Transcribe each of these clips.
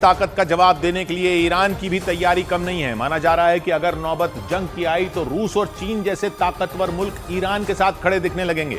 ताकत का जवाब देने के लिए ईरान की भी तैयारी कम नहीं है। माना जा रहा है कि अगर नौबत जंग की आई तो रूस और चीन जैसे ताकतवर मुल्क ईरान के साथ खड़े दिखने लगेंगे,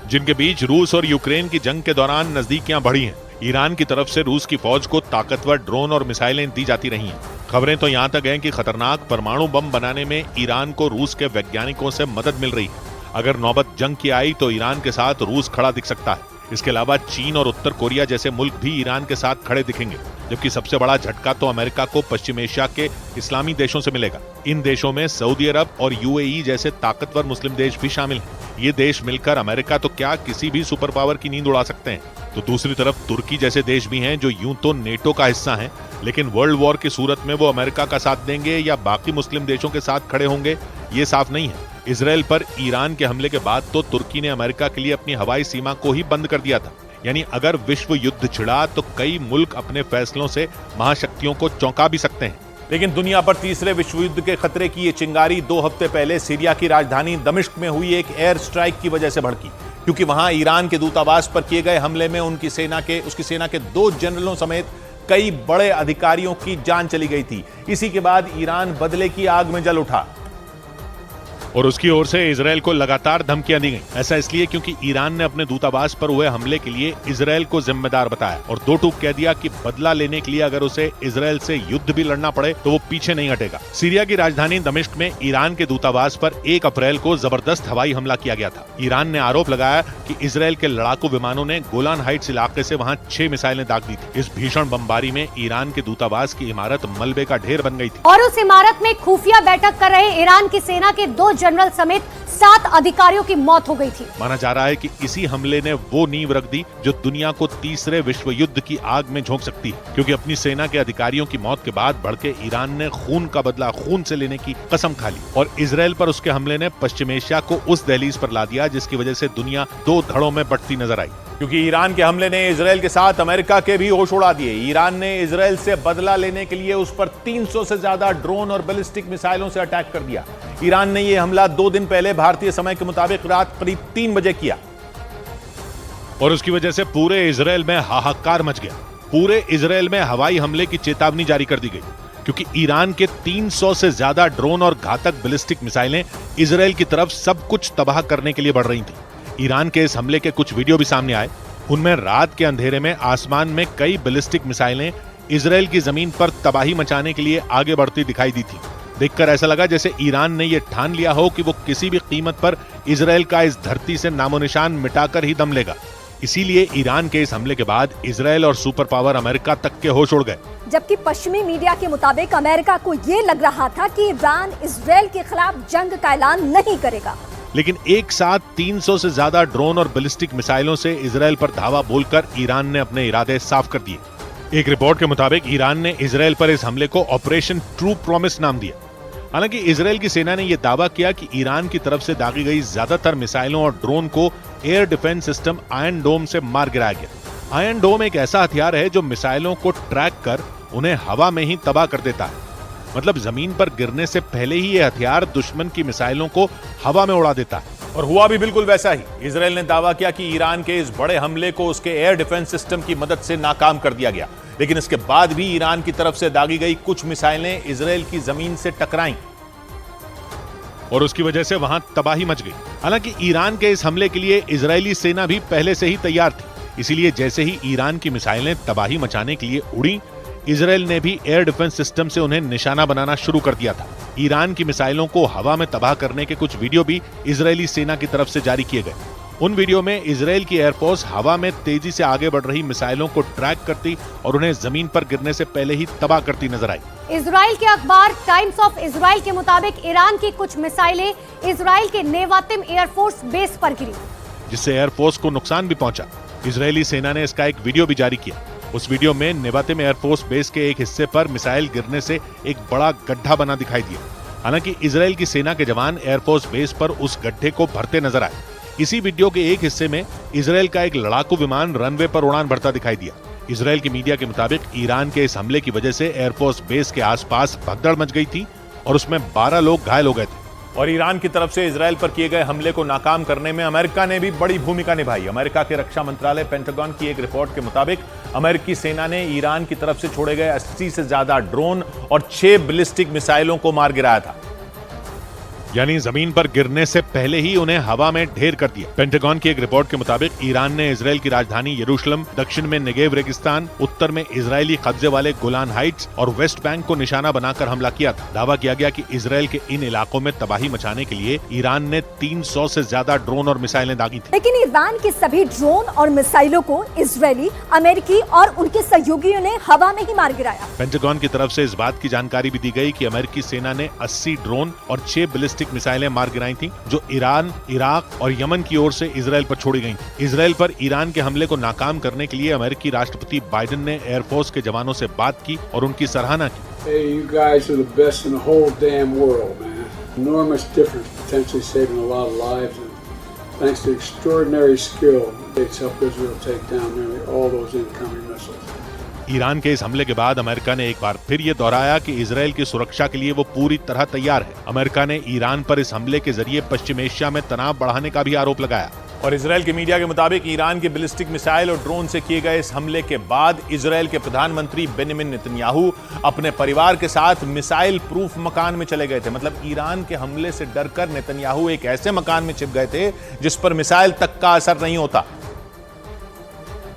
जिनके बीच रूस और यूक्रेन की जंग के दौरान नजदीकियां बढ़ी हैं। ईरान की तरफ से रूस की फौज को ताकतवर ड्रोन और मिसाइलें दी जाती रही हैं। खबरें तो यहां तक हैं कि खतरनाक परमाणु बम बनाने में ईरान को रूस के वैज्ञानिकों से मदद मिल रही है। अगर नौबत जंग की आई तो ईरान के साथ रूस खड़ा दिख सकता है। इसके अलावा चीन और उत्तर कोरिया जैसे मुल्क भी ईरान के साथ खड़े दिखेंगे, जबकि सबसे बड़ा झटका तो अमेरिका को पश्चिम एशिया के इस्लामी देशों से मिलेगा। इन देशों में सऊदी अरब और यूएई जैसे ताकतवर मुस्लिम देश भी शामिल हैं। ये देश मिलकर अमेरिका तो क्या किसी भी सुपर पावर की नींद उड़ा सकते हैं। तो दूसरी तरफ तुर्की जैसे देश भी हैं जो यूं तो नेटो का हिस्सा हैं, लेकिन वर्ल्ड वॉर की सूरत में वो अमेरिका का साथ देंगे या बाकी मुस्लिम देशों के साथ खड़े होंगे, ये साफ नहीं है। इजराइल पर ईरान के हमले के बाद तो तुर्की ने अमेरिका के लिए अपनी हवाई सीमा को ही बंद कर दिया था। यानी अगर विश्व युद्ध छिड़ा तो कई मुल्क अपने फैसलों से महाशक्तियों को चौंका भी सकते हैं। लेकिन दुनिया पर तीसरे विश्व युद्ध के खतरे की ये चिंगारी 2 हफ्ते पहले सीरिया की राजधानी दमिश्क में हुई एक एयर स्ट्राइक की वजह से भड़की, क्योंकि वहां ईरान के दूतावास पर किए गए हमले में उसकी सेना के 2 जनरलों समेत कई बड़े अधिकारियों की जान चली गई थी। इसी के बाद ईरान बदले की आग में जल उठा और उसकी ओर से इजराइल को लगातार धमकियां दी गई। ऐसा इसलिए क्योंकि ईरान ने अपने दूतावास पर हुए हमले के लिए इजराइल को जिम्मेदार बताया और 2 टूक कह दिया कि बदला लेने के लिए अगर उसे इजराइल से युद्ध भी लड़ना पड़े तो वो पीछे नहीं हटेगा। सीरिया की राजधानी दमिश्क में ईरान के दूतावास पर 1 अप्रैल को जबरदस्त हवाई हमला किया गया था। ईरान ने आरोप लगाया कि इजराइल के लड़ाकू विमानों ने गोलान हाइट्स इलाके से वहां 6 मिसाइलें दाग दी थी। इस भीषण बमबारी में ईरान के दूतावास की इमारत मलबे का ढेर बन गई थी और उस इमारत में खुफिया बैठक कर रहे ईरान की सेना के 2 जनरल समेत 7 अधिकारियों की मौत हो गई थी। माना जा रहा है कि इसी हमले ने वो नींव रख दी जो दुनिया को तीसरे विश्व युद्ध की आग में झोंक सकती है, क्योंकि अपनी सेना के अधिकारियों की मौत के बाद भड़के ईरान ने खून का बदला खून से लेने की कसम खा ली और इजराइल पर उसके हमले ने पश्चिम एशिया को उस दहलीज पर ला दिया जिसकी वजह से दुनिया 2 धड़ों में बंटती नजर आई। क्योंकि ईरान के हमले ने इजराइल के साथ अमेरिका के भी होश उड़ा दिए। ईरान ने इजराइल से बदला लेने के लिए उस पर 300 से ज्यादा ड्रोन और बैलिस्टिक मिसाइलों से अटैक कर दिया। ईरान ने यह हमला 2 दिन पहले भारतीय समय के मुताबिक रात करीब 3 बजे किया और उसकी वजह से पूरे इजराइल में हाहाकार मच गया। पूरे इजराइल में हवाई हमले की चेतावनी जारी कर दी गई, क्योंकि ईरान के 300 से ज्यादा ड्रोन और घातक बैलिस्टिक मिसाइलें इजराइल की तरफ सब कुछ तबाह करने के लिए बढ़ रही थी। ईरान के इस हमले के कुछ वीडियो भी सामने आए। उनमें रात के अंधेरे में आसमान में कई बैलिस्टिक मिसाइलें इजराइल की जमीन पर तबाही मचाने के लिए आगे बढ़ती दिखाई दी थी। देखकर ऐसा लगा जैसे ईरान ने यह ठान लिया हो कि वो किसी भी कीमत पर इजराइल का इस धरती से नामोनिशान मिटाकर ही दम लेगा। इसीलिए ईरान के इस हमले के बाद इजराइल और सुपर पावर अमेरिका तक के होश उड़ गए। जबकि पश्चिमी मीडिया के मुताबिक अमेरिका को ये लग रहा था कि ईरान इजराइल के खिलाफ जंग का ऐलान नहीं करेगा, लेकिन एक साथ 300 से ज्यादा ड्रोन और बैलिस्टिक मिसाइलों से इजराइल पर धावा बोलकर ईरान ने अपने इरादे साफ कर दिए। एक रिपोर्ट के मुताबिक ईरान ने इजराइल पर इस हमले को ऑपरेशन ट्रू प्रॉमिस नाम दिया। हालांकि इजराइल की सेना ने यह दावा किया कि ईरान की तरफ से दागी गई ज्यादातर मिसाइलों और ड्रोन को air defence system Iron Dome से मार गिराया गया। आयरन डोम एक ऐसा हथियार है जो मिसाइलों को ट्रैक कर उन्हें हवा में ही तबाह कर देता है। मतलब जमीन पर गिरने से पहले ही यह हथियार दुश्मन की मिसाइलों को हवा में उड़ा देता है। और हुआ भी बिल्कुल वैसा ही। इजराइल ने दावा किया कि ईरान के इस बड़े हमले को उसके एयर डिफेंस सिस्टम की मदद से नाकाम कर दिया गया, लेकिन इसके बाद भी ईरान की तरफ से दागी गई कुछ मिसाइलें इजराइल की जमीन से टकराईं और उसकी वजह से वहां तबाही मच गई। हालांकि ईरान के इस हमले के लिए इजरायली सेना भी पहले से ही तैयार थी, इसीलिए जैसे ही ईरान की मिसाइलें तबाही मचाने के लिए उड़ी, इजराइल ने भी एयर डिफेंस सिस्टम से उन्हें निशाना बनाना शुरू कर दिया था। ईरान की मिसाइलों को हवा में तबाह करने के कुछ वीडियो भी इजरायली सेना की तरफ से जारी किए गए। उन वीडियो में इजराइल की एयरफोर्स हवा में तेजी से आगे बढ़ रही मिसाइलों को ट्रैक करती और उन्हें जमीन पर गिरने से पहले ही तबाह करती नजर आई। इजराइल के अखबार टाइम्स ऑफ इजराइल के मुताबिक ईरान की कुछ मिसाइलें इजराइल के नेवातिम एयरफोर्स बेस पर गिरी, जिससे एयरफोर्स को नुकसान भी पहुंचा। इजरायली सेना ने इसका एक वीडियो भी जारी किया। उस वीडियो में नेवातिम एयरफोर्स बेस के एक हिस्से पर मिसाइल गिरने से एक बड़ा गड्ढा बना दिखाई दिया। हालांकि इजराइल की सेना के जवान एयरफोर्स बेस पर उस गड्ढे को भरते नजर आए। इसी वीडियो के एक हिस्से में इजराइल का एक लड़ाकू विमान रनवे पर उड़ान भरता दिखाई दिया। इजराइल की मीडिया के मुताबिक ईरान के इस हमले की वजह से एयरफोर्स बेस के आसपास भगदड़ मच गई थी और उसमें 12 लोग घायल हो गए थे। और ईरान की तरफ से इजराइल पर किए गए हमले को नाकाम करने में अमेरिका ने भी बड़ी भूमिका निभाई। अमेरिका के रक्षा मंत्रालय पेंटागन की एक रिपोर्ट के मुताबिक अमेरिकी सेना ने ईरान की तरफ से छोड़े गए 80 से ज्यादा ड्रोन और 6 बैलिस्टिक मिसाइलों को मार गिराया था। यानी जमीन पर गिरने से पहले ही उन्हें हवा में ढेर कर दिया। पेंटागन की एक रिपोर्ट के मुताबिक ईरान ने इजराइल की राजधानी यरूशलेम, दक्षिण में नेगेव रेगिस्तान, उत्तर में इजरायली कब्जे वाले गोलान हाइट्स और वेस्ट बैंक को निशाना बनाकर हमला किया था। दावा किया गया कि इजराइल के इन इलाकों में तबाही मचाने के लिए ईरान ने 300 से ज्यादा ड्रोन और मिसाइलें दागी थी। लेकिन ईरान के सभी ड्रोन और मिसाइलों को इजरायली, अमेरिकी और उनके सहयोगियों ने हवा में ही मार गिराया। पेंटागन की तरफ से इस बात की जानकारी भी दी गई कि अमेरिकी सेना ने 80 ड्रोन और 6 बैलिस्टिक मिसाइलें मार गिराई थी, जो ईरान, इराक और यमन की ओर से इजराइल पर छोड़ी गई थी। इजराइल पर ईरान के हमले को नाकाम करने के लिए अमेरिकी राष्ट्रपति बाइडेन ने एयरफोर्स के जवानों से बात की और उनकी सराहना की। Hey, you guys are the best in the whole damn world, man. Enormous difference, potentially saving a lot of lives, and thanks to extraordinary skill, it's helped Israel take down nearly all those incoming missiles. Iran के इस हमले के बाद America ने एक बार फिर ये दोहराया कि इजराइल की सुरक्षा के लिए वो पूरी तरह तैयार है। अमेरिका ने ईरान पर इस हमले के जरिए पश्चिम एशिया में तनाव बढ़ाने का भी आरोप लगाया। और इजराइल के मीडिया के मुताबिक ईरान के बैलिस्टिक मिसाइल और ड्रोन से किए गए इस हमले के बाद इजराइल के प्रधानमंत्री बेंजामिन नेतन्याहू अपने परिवार के साथ मिसाइल प्रूफ मकान में चले गए थे। मतलब ईरान के हमले से डरकर नेतन्याहू एक ऐसे मकान में छिप गए थे जिस पर मिसाइल तक का असर नहीं होता,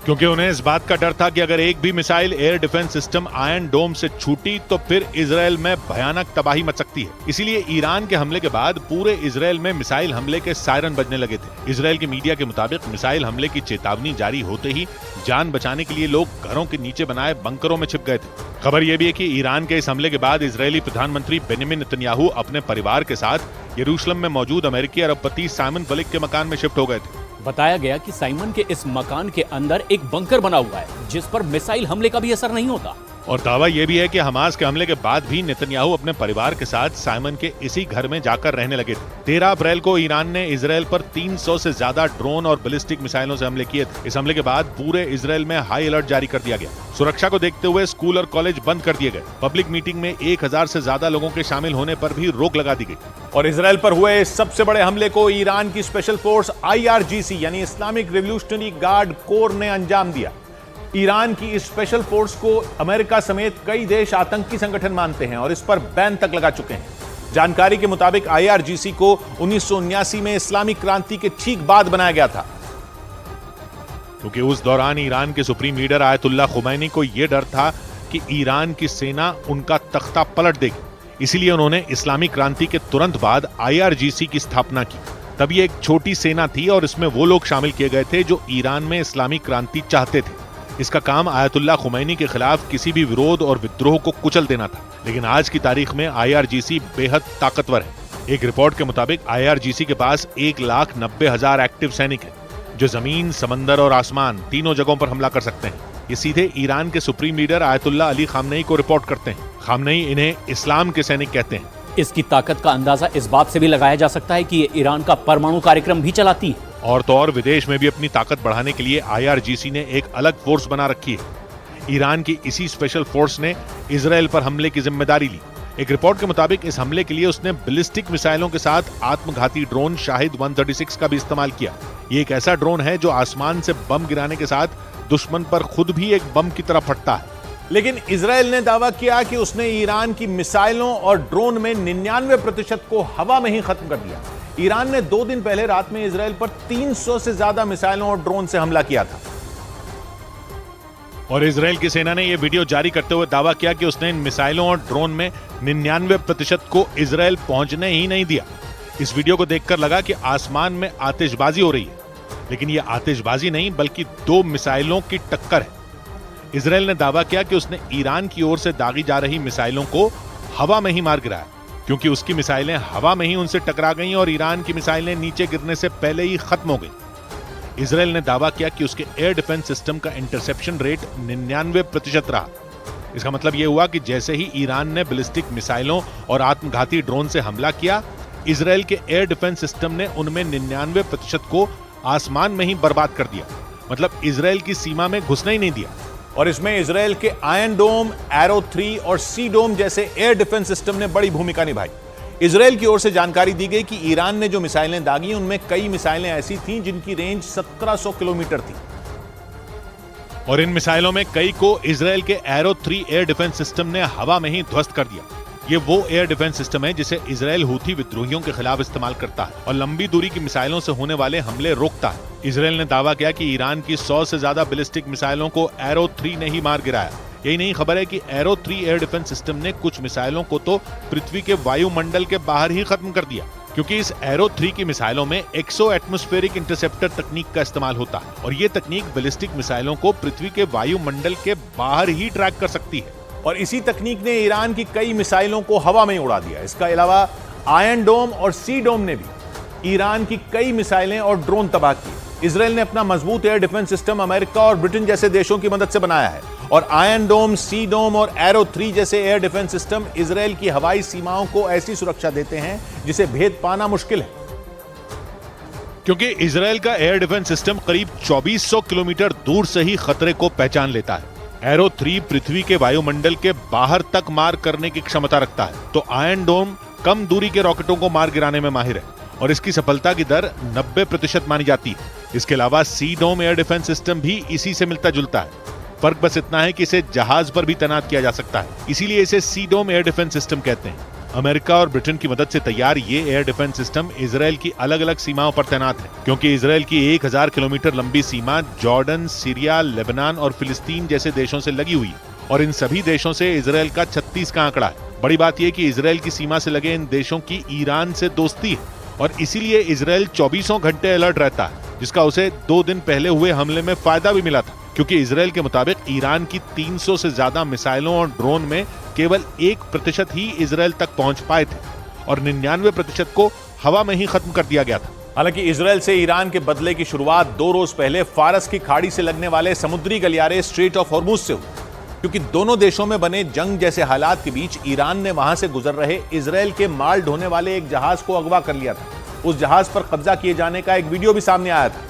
क्योंकि उन्हें इस बात का डर था कि अगर एक भी missile air defence system Iron Dome से छूटी तो फिर इजराइल में भयानक तबाही मच सकती है। इसीलिए ईरान के हमले के बाद पूरे इजराइल में मिसाइल हमले के सायरन बजने लगे थे। इजराइल के मीडिया के मुताबिक मिसाइल हमले की चेतावनी जारी होते ही जान बचाने के लिए लोग घरों के नीचे बनाए बंकरों में छिप गए थे। खबर यह भी है कि ईरान के इस हमले के बाद इजरायली प्रधानमंत्री बेंजामिन नेतन्याहू अपने परिवार के साथ यरूशलेम में मौजूद अमेरिकी अरबपति साइमन बलिक के मकान में शिफ्ट हो गए थे। बताया गया कि साइमन के इस मकान के अंदर एक बंकर बना हुआ है जिस पर मिसाइल हमले का भी असर नहीं होता। और दावा यह भी है कि हमास के हमले के बाद भी नेतन्याहू अपने परिवार के साथ साइमन के इसी घर में जाकर रहने लगे थे। 13 अप्रैल को ईरान ने इजराइल पर 300 से ज्यादा ड्रोन और बैलिस्टिक मिसाइलों से हमले किए थे। इस हमले के बाद पूरे इजराइल में हाई अलर्ट जारी कर दिया गया। सुरक्षा को देखते हुए स्कूल और कॉलेज बंद कर दिए गए। पब्लिक मीटिंग में 1000 से ज्यादा लोगों के शामिल होने पर भी रोक लगा दी गई। और इजराइल पर हुए इस सबसे बड़े हमले को ईरान की स्पेशल फोर्स IRGC यानी इस्लामिक रिवॉल्यूशनरी गार्ड कोर ने अंजाम दिया। ईरान की इस स्पेशल फोर्स को अमेरिका समेत कई देश आतंकी संगठन मानते हैं और इस पर बैन तक लगा चुके हैं। जानकारी के मुताबिक IRGC को 1979 में इस्लामिक क्रांति के ठीक बाद बनाया गया था, क्योंकि उस दौरान ईरान के सुप्रीम लीडर आयतुल्ला खुमैनी को यह डर था कि ईरान की सेना उनका तख्ता पलट देगी। इसीलिए उन्होंने इस्लामिक क्रांति के तुरंत बाद IRGC की स्थापना की। तब ये एक छोटी सेना थी और इसमें वो लोग शामिल किए गए थे जो ईरान में इस्लामिक क्रांति चाहते थे। इसका काम आयतुल्ला खुमैनी के खिलाफ किसी भी विरोध और विद्रोह को कुचल देना था। लेकिन आज की तारीख में IRGC बेहद ताकतवर है। एक रिपोर्ट के मुताबिक IRGC के पास 1,90,000 एक्टिव सैनिक हैं, जो जमीन, समंदर और आसमान तीनों जगहों पर हमला कर सकते हैं। ये सीधे ईरान के supreme leader ayatollah Ali Khamenei को रिपोर्ट करते हैं। खामनेई इन्हें इस्लाम के सैनिक कहते हैं। इसकी ताकत का अंदाजा इस बात से भी लगाया जा सकता है कि ये ईरान का परमाणु कार्यक्रम भी चलाती है। और तो और विदेश में भी अपनी ताकत बढ़ाने के लिए IRGC ने एक अलग फोर्स बना रखी है। ईरान की इसी स्पेशल फोर्स ने इजराइल पर हमले की जिम्मेदारी ली। एक रिपोर्ट के मुताबिक इस हमले के लिए उसने बैलिस्टिक मिसाइलों के साथ आत्मघाती ड्रोन शाहिद 136 का भी इस्तेमाल किया। ये एक ऐसा ड्रोन है जो आसमान से बम गिराने के साथ दुश्मन पर खुद भी एक बम की तरह फटता है। लेकिन इजराइल ने दावा किया कि उसने ईरान की मिसाइलों और ड्रोन में 99% को हवा में ही खत्म कर दिया। ईरान ने 2 दिन पहले रात में इजराइल पर 300 से ज्यादा मिसाइलों और ड्रोन से हमला किया था। और इजराइल की सेना ने यह वीडियो जारी करते हुए दावा किया कि उसने इन मिसाइलों और ड्रोन में 99% को इजराइल पहुंचने ही नहीं दिया। इस वीडियो को देखकर लगा कि आसमान में आतिशबाजी हो रही है, लेकिन यह आतिशबाजी नहीं बल्कि 2 मिसाइलों की टक्कर है। इजराइल ने दावा किया कि उसने ईरान की ओर से दागी जा रही मिसाइलों को हवा में ही मार गिराया, क्योंकि उसकी मिसाइलें हवा में ही उनसे टकरा गईं और ईरान की मिसाइलें नीचे गिरने से पहले ही खत्म हो गई। इजराइल ने दावा किया कि उसके एयर डिफेंस सिस्टम का इंटरसेप्शन रेट 99% रहा। इसका मतलब यह हुआ कि जैसे ही ईरान ने बैलिस्टिक मिसाइलों और आत्मघाती ड्रोन से हमला किया, इजराइल के एयर डिफेंस सिस्टम ने उनमें 99% को आसमान में ही बर्बाद कर दिया। मतलब इजराइल की सीमा में घुसने ही नहीं दिया। और इसमें इजराइल के आयरन डोम, एरो 3 और सी डोम जैसे एयर डिफेंस सिस्टम ने बड़ी भूमिका निभाई। इजरायल की ओर से जानकारी दी गई कि ईरान ने जो मिसाइलें दागी उनमें कई मिसाइलें ऐसी थीं जिनकी रेंज 1700 किलोमीटर थी और इन मिसाइलों में कई को इजरायल के एरो 3 एयर डिफेंस सिस्टम ने हवा में ही ध्वस्त कर दिया। ये वो एयर डिफेंस सिस्टम है जिसे इजरायल हूथी विद्रोहियों के खिलाफ इस्तेमाल करता है और लंबी दूरी की मिसाइलों से होने वाले हमले रोकता है। इजरायल ने दावा किया कि ईरान की 100 से ज्यादा बैलिस्टिक मिसाइलों को एरो 3 ने ही मार गिराया। यही नहीं, खबर है कि एरो 3 एयर डिफेंस सिस्टम ने कुछ मिसाइलों को तो पृथ्वी के वायुमंडल के बाहर ही खत्म कर दिया, क्योंकि इस एरो 3 की मिसाइलों में एक्सो एटमॉस्फेरिक इंटरसेप्टर तकनीक का इस्तेमाल होता है और ये तकनीक बैलिस्टिक मिसाइलों को पृथ्वी के वायुमंडल के बाहर ही ट्रैक कर सकती है। और इसी तकनीक ने ईरान की कई मिसाइलों को हवा में उड़ा दिया। इसके अलावा आयरन डोम और सी डोम ने भी ईरान की कई मिसाइलें और ड्रोन तबाह किए। इजरायल ने अपना मजबूत एयर डिफेंस सिस्टम अमेरिका और ब्रिटेन जैसे देशों की मदद से बनाया है और आयरन डोम, सी डोम और एरो 3 जैसे एयर डिफेंस सिस्टम इजरायल की हवाई सीमाओं को ऐसी सुरक्षा देते हैं जिसे भेद पाना मुश्किल है, क्योंकि इजरायल का एयर डिफेंस सिस्टम करीब 2400 किलोमीटर दूर से ही खतरे को पहचान लेता है। एरो 3 पृथ्वी के वायुमंडल के बाहर तक मार करने की क्षमता रखता है, तो आयरन डोम कम दूरी के रॉकेटों को मार गिराने में माहिर है और इसकी सफलता की दर 90% मानी जाती है। इसके अलावा सी डोम एयर डिफेंस सिस्टम भी इसी से मिलता जुलता है। फर्क बस इतना है कि इसे जहाज पर भी तैनात किया जा सकता है, इसीलिए इसे सी डोम एयर डिफेंस सिस्टम कहते हैं। अमेरिका और ब्रिटेन की मदद से तैयार ये एयर डिफेंस सिस्टम इजरायल की अलग अलग सीमाओं पर तैनात है, क्योंकि इजरायल की 1000 किलोमीटर लंबी सीमा जॉर्डन, सीरिया, लेबनान और फिलिस्तीन जैसे देशों से लगी हुई है और इन सभी देशों से इजरायल का 36 का आंकड़ा है। बड़ी बात यह कि इजरायल की सीमा से लगे इन देशों की ईरान से दोस्ती है और इसीलिए इजरायल 24 घंटे अलर्ट रहता है, जिसका उसे 2 दिन पहले हुए हमले में फायदा भी मिला था, क्योंकि इजरायल के मुताबिक ईरान की 300 से ज्यादा मिसाइलों और ड्रोन में केवल 1% ही इजरायल तक पहुंच पाए थे और 99% को हवा में ही खत्म कर दिया गया था। हालांकि इजरायल से ईरान के बदले की शुरुआत 2 रोज पहले फारस की खाड़ी से लगने वाले समुद्री गलियारे स्ट्रेट ऑफ हॉर्मुज से हुई, क्योंकि दोनों देशों में बने जंग जैसे हालात के बीच ईरान ने वहां से गुजर रहे इजरायल के माल ढोने वाले एक जहाज को अगवा कर लिया था। उस जहाज पर कब्जा किए जाने का एक वीडियो भी सामने आया था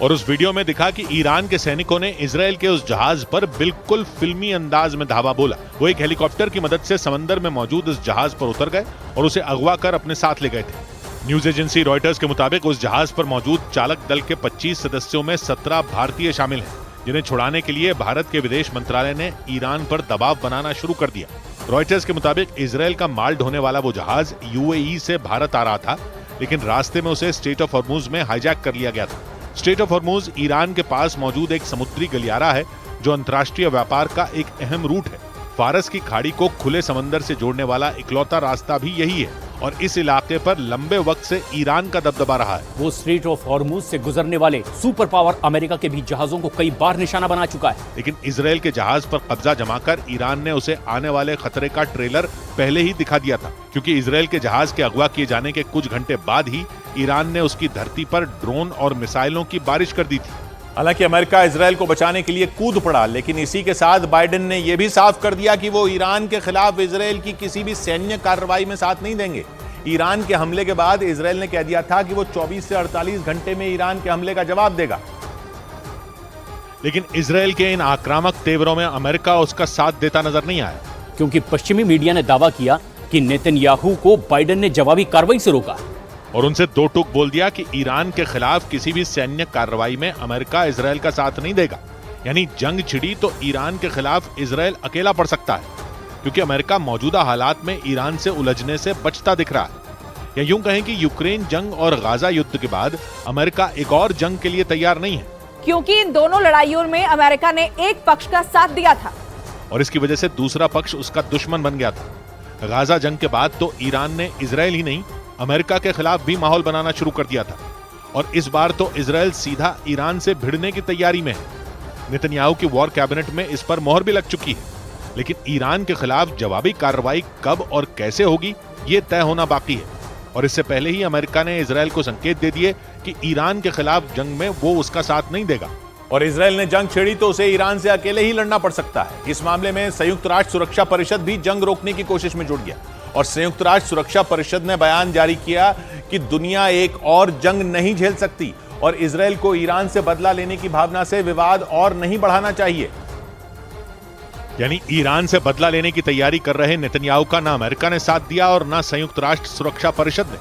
और उस वीडियो में दिखा कि ईरान के सैनिकों ने इजरायल के उस जहाज पर बिल्कुल फिल्मी अंदाज में धावा बोला। वो एक हेलीकॉप्टर की मदद से समंदर में मौजूद उस जहाज पर उतर गए और उसे अगवा कर अपने साथ ले गए थे। न्यूज एजेंसी रॉयटर्स के मुताबिक उस जहाज पर मौजूद चालक दल के 25 सदस्यों में 17 भारतीय शामिल हैं, जिन्हें छुड़ाने के लिए भारत के विदेश मंत्रालय ने ईरान पर दबाव बनाना शुरू कर दिया। रॉयटर्स के मुताबिक इजरायल का माल ढोने वाला वो जहाज यूएई से भारत आ रहा था, लेकिन रास्ते में उसे स्ट्रेट ऑफ हॉर्मुज में हाईजैक कर लिया गया था। स्ट्रेट ऑफ हॉर्मुज ईरान के पास मौजूद एक समुद्री गलियारा है जो अंतर्राष्ट्रीय व्यापार का एक अहम रूट है। फारस की खाड़ी को खुले समंदर से जोड़ने वाला इकलौता रास्ता भी यही है और इस इलाके पर लंबे वक्त से ईरान का दबदबा रहा है। वो स्ट्रेट ऑफ हॉर्मुज से गुजरने वाले सुपर पावर अमेरिका के भी जहाजों को कई बार निशाना बना चुका है, लेकिन इजरायल के जहाज पर कब्जा जमाकर ईरान ने उसे आने वाले खतरे का ट्रेलर पहले ही दिखा दिया था, क्योंकि इजरायल के जहाज के अगवा किए जाने के कुछ घंटे बाद ही ईरान ने उसकी धरती पर ड्रोन और मिसाइलों की बारिश कर दी थी। हालांकि अमेरिका इजरायल को बचाने के लिए कूद पड़ा, लेकिन इसी के साथ बाइडेन ने यह भी साफ कर दिया कि वो ईरान के खिलाफ इजरायल की किसी भी सैन्य कार्रवाई में साथ नहीं देंगे। ईरान के हमले के बाद इजरायल ने कह दिया था कि वो 24 से 48 घंटे में ईरान के हमले का जवाब देगा, लेकिन इजरायल के इन आक्रामक तेवरों में अमेरिका उसका साथ देता नजर नहीं आया, क्योंकि पश्चिमी मीडिया ने दावा किया कि नेतन्याहू को बाइडेन ने जवाबी कार्रवाई से रोका और उनसे 2 टूक बोल दिया कि ईरान के खिलाफ किसी भी सैन्य कार्रवाई में अमेरिका इजरायल का साथ नहीं देगा। यानी जंग छिड़ी तो ईरान के खिलाफ इजरायल अकेला पड़ सकता है, क्योंकि अमेरिका मौजूदा हालात में ईरान से उलझने से बचता दिख रहा है। या यूं कहें कि यूक्रेन जंग और गाजा युद्ध के बाद अमेरिका एक और जंग के लिए तैयार नहीं है, क्योंकि इन दोनों लड़ाइयों में अमेरिका ने एक पक्ष का साथ दिया था और इसकी वजह से दूसरा पक्ष उसका दुश्मन बन गया था। गाजा जंग के बाद तो ईरान ने इजरायल ही नहीं अमेरिका के खिलाफ भी माहौल बनाना शुरू कर दिया था और इस बार तो इजरायल सीधा ईरान से भिड़ने की तैयारी में है। नेतन्याहू की वॉर कैबिनेट में इस पर मोहर भी लग चुकी है, लेकिन ईरान के खिलाफ जवाबी कार्रवाई कब और कैसे होगी ये तय होना बाकी है। और इससे पहले ही अमेरिका ने इजरायल को संकेत दे दिए कि ईरान के खिलाफ जंग में वो उसका साथ नहीं देगा और इजरायल ने जंग छेड़ी तो उसे ईरान से अकेले ही लड़ना पड़ सकता है। इस मामले में संयुक्त राष्ट्र सुरक्षा परिषद भी जंग रोकने की कोशिश में जुट गया और संयुक्त राष्ट्र सुरक्षा परिषद ने बयान जारी किया कि दुनिया एक और जंग नहीं झेल सकती और इजरायल को ईरान से बदला लेने की भावना से विवाद और नहीं बढ़ाना चाहिए। यानी ईरान से बदला लेने की तैयारी कर रहे नेतन्याहू का ना अमेरिका ने साथ दिया और ना संयुक्त राष्ट्र सुरक्षा परिषद ने,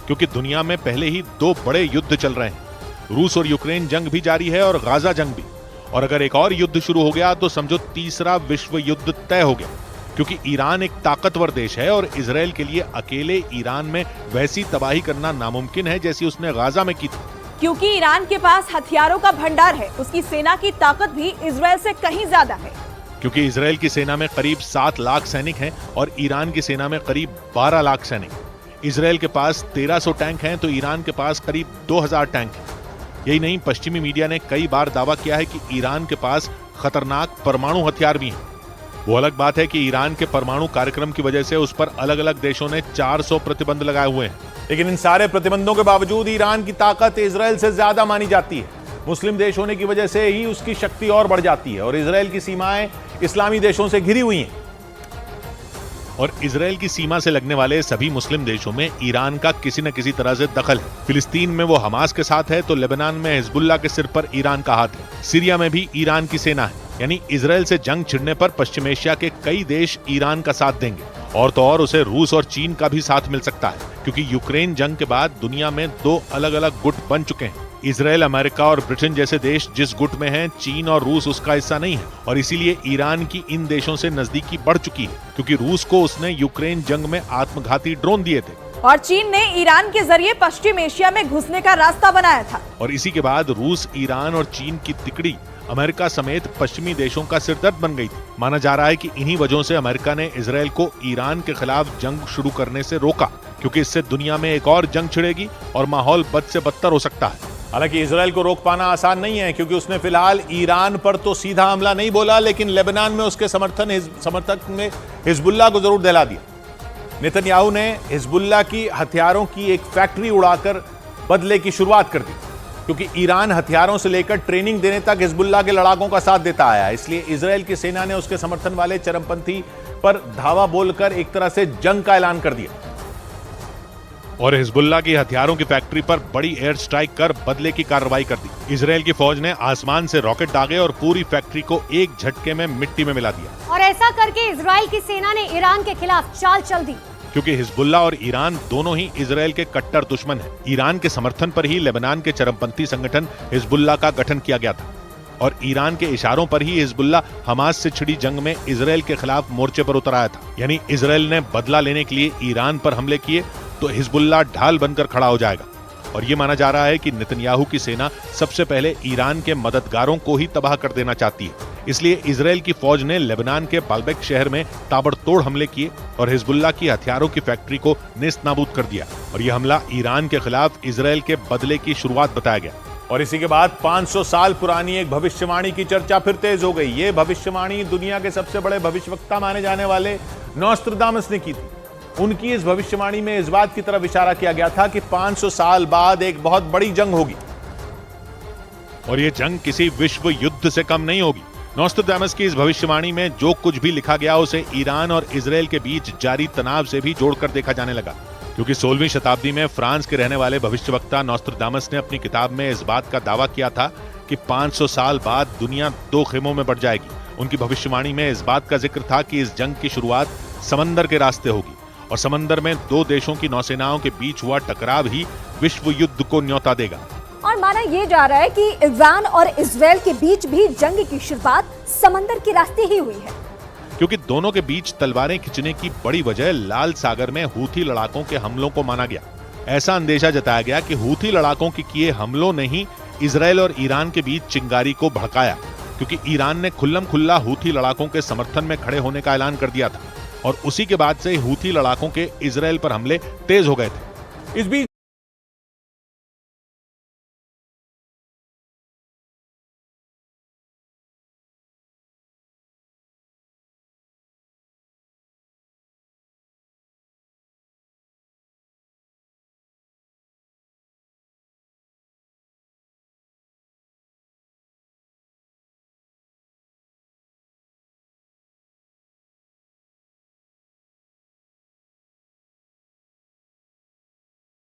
क्योंकि दुनिया में पहले ही 2 बड़े युद्ध चल रहे हैं। रूस और यूक्रेन जंग भी जारी है और गाजा जंग भी, और अगर एक और युद्ध शुरू हो गया तो समझो तीसरा विश्व युद्ध तय हो गया, क्योंकि ईरान एक ताकतवर देश है और इजरायल के लिए अकेले ईरान में वैसी तबाही करना नामुमकिन है जैसी उसने गाजा में की थी। क्योंकि ईरान के पास हथियारों का भंडार है, उसकी सेना की ताकत भी इजरायल से कहीं ज्यादा है। क्योंकि इजरायल की सेना में करीब 7 लाख सैनिक हैं और ईरान की सेना में करीब 12 लाख सैनिक। इजरायल के पास 1300 टैंक हैं तो ईरान के पास करीब 2000 टैंक हैं। यही नहीं, पश्चिमी मीडिया ने कई बार दावा किया है कि ईरान के पास खतरनाक परमाणु हथियार भी हैं। वो अलग बात है कि ईरान के परमाणु कार्यक्रम की वजह से उस पर अलग अलग देशों ने 400 प्रतिबंध लगाए हुए हैं। लेकिन इन सारे प्रतिबंधों के बावजूद ईरान की ताकत इजरायल से ज्यादा मानी जाती है। मुस्लिम देश होने की वजह से ही उसकी शक्ति और बढ़ जाती है और इजरायल की सीमाएं इस्लामी देशों से घिरी हुई हैं। और इजरायल की सीमा से लगने वाले सभी मुस्लिम देशों में ईरान का किसी न किसी तरह से दखल है। फिलिस्तीन में वो हमास के साथ है तो लेबनान में हिजबुल्लाह के सिर पर ईरान का हाथ है। सीरिया में भी ईरान की सेना है। यानी इजरायल से जंग छिड़ने पर पश्चिम एशिया के कई देश ईरान का साथ देंगे, और तो और उसे रूस और चीन का भी साथ मिल सकता है, क्योंकि यूक्रेन जंग के बाद दुनिया में 2 अलग अलग गुट बन चुके हैं। इजरायल, अमेरिका और ब्रिटेन जैसे देश जिस गुट में हैं, चीन और रूस उसका हिस्सा नहीं है, और इसीलिए ईरान की इन देशों से नजदीकी बढ़ चुकी है, क्योंकि रूस को उसने यूक्रेन जंग में आत्मघाती ड्रोन दिए थे और चीन ने ईरान के जरिए पश्चिम एशिया में घुसने का रास्ता बनाया था। और इसी के बाद रूस, ईरान और चीन की तिकड़ी अमेरिका समेत पश्चिमी देशों का सिरदर्द बन गई थी। माना जा रहा है कि इन्हीं वजहों से अमेरिका ने इजरायल को ईरान के खिलाफ जंग शुरू करने से रोका, क्योंकि इससे दुनिया में एक और जंग छिड़ेगी और माहौल बद से बदतर हो सकता है। हालांकि इजरायल को रोक पाना आसान नहीं है, क्योंकि उसने फिलहाल ईरान पर तो सीधा हमला नहीं बोला, लेकिन लेबनान में उसके समर्थक में हिजबुल्लाह को जरूर दहला दिया। नेतन्याहू ने हिजबुल्लाह की हथियारों की एक फैक्ट्री उड़ाकर बदले की शुरुआत कर दी, क्योंकि ईरान हथियारों से लेकर ट्रेनिंग देने तक हिजबुल्लाह के लड़ाकों का साथ देता आया। इसलिए इजरायल की सेना ने उसके समर्थन वाले चरमपंथी पर धावा बोलकर एक तरह से जंग का ऐलान कर दिया और हिजबुल्लाह की हथियारों की फैक्ट्री पर बड़ी एयर स्ट्राइक कर बदले की कार्रवाई कर दी। इजरायल की फौज ने आसमान से रॉकेट दागे और पूरी फैक्ट्री को एक झटके में मिट्टी में मिला दिया। और ऐसा करके इजरायल की सेना ने ईरान के खिलाफ चाल चल दी, क्योंकि हिजबुल्लाह और ईरान दोनों ही इजरायल के कट्टर दुश्मन हैं। ईरान के समर्थन पर ही लेबनान के चरमपंथी संगठन हिजबुल्लाह का गठन किया गया था और ईरान के इशारों पर ही हिजबुल्लाह हमास से छिड़ी जंग में इजरायल के खिलाफ मोर्चे पर उतर आया था। यानी इजरायल ने बदला लेने के लिए ईरान पर हमले किए तो हिजबुल्लाह ढाल बनकर खड़ा हो जाएगा। और ये माना जा रहा है कि नेतन्याहू की सेना सबसे पहले ईरान के मददगारों को ही तबाह कर देना चाहती है। इसलिए इजरायल की फौज ने लेबनान के बाल्बेक शहर में ताबड़तोड़ हमले किए और हिजबुल्लाह की हथियारों की फैक्ट्री को नेस्तनाबूद कर दिया। और यह हमला ईरान के खिलाफ इजरायल के बदले की शुरुआत बताया गया। और इसी के बाद 500 साल पुरानी एक भविष्यवाणी की चर्चा फिर तेज हो गई। ये भविष्यवाणी दुनिया के सबसे बड़े भविष्यवक्ता माने जाने वाले नोस्ट्राडामस ने की थी। उनकी इस भविष्यवाणी में इस बात की तरफ इशारा किया गया था कि 500 साल बाद एक बहुत बड़ी जंग होगी और ये जंग किसी विश्व युद्ध से कम नहीं होगी। नोस्ट्राडामस की इस भविष्यवाणी में जो कुछ भी लिखा गया उसे ईरान और इजरायल के बीच जारी तनाव से भी जोड़कर देखा जाने लगा, क्योंकि 16वीं शताब्दी में फ्रांस के रहने वाले भविष्यवक्ता नोस्ट्राडामस ने अपनी किताब में इस बात का दावा किया था कि 500 साल बाद दुनिया 2 खेमों में बढ़ जाएगी। उनकी भविष्यवाणी में इस बात का जिक्र था कि इस जंग की शुरुआत समंदर के रास्ते होगी और समंदर में 2 देशों की नौसेनाओं के बीच हुआ टकराव ही विश्व युद्ध को न्योता देगा। और माना ये जा रहा है कि ईरान और इजरायल के बीच भी जंग की शुरुआत समंदर के रास्ते ही हुई है, क्योंकि दोनों के बीच तलवारें खिंचने की बड़ी वजह लाल सागर में हूथी लड़ाकों के हमलों को माना गया। ऐसा अंदेशा जताया गया कि हूथी लड़ाकों के किए हमलों ने ही इजरायल और ईरान के बीच चिंगारी को भड़काया, क्योंकि ईरान ने खुल्लम खुल्ला हूथी लड़ाकों के समर्थन में खड़े होने का ऐलान कर दिया था और उसी के बाद से हूथी लड़ाकों के इजरायल पर हमले तेज हो गए थे। इस बीच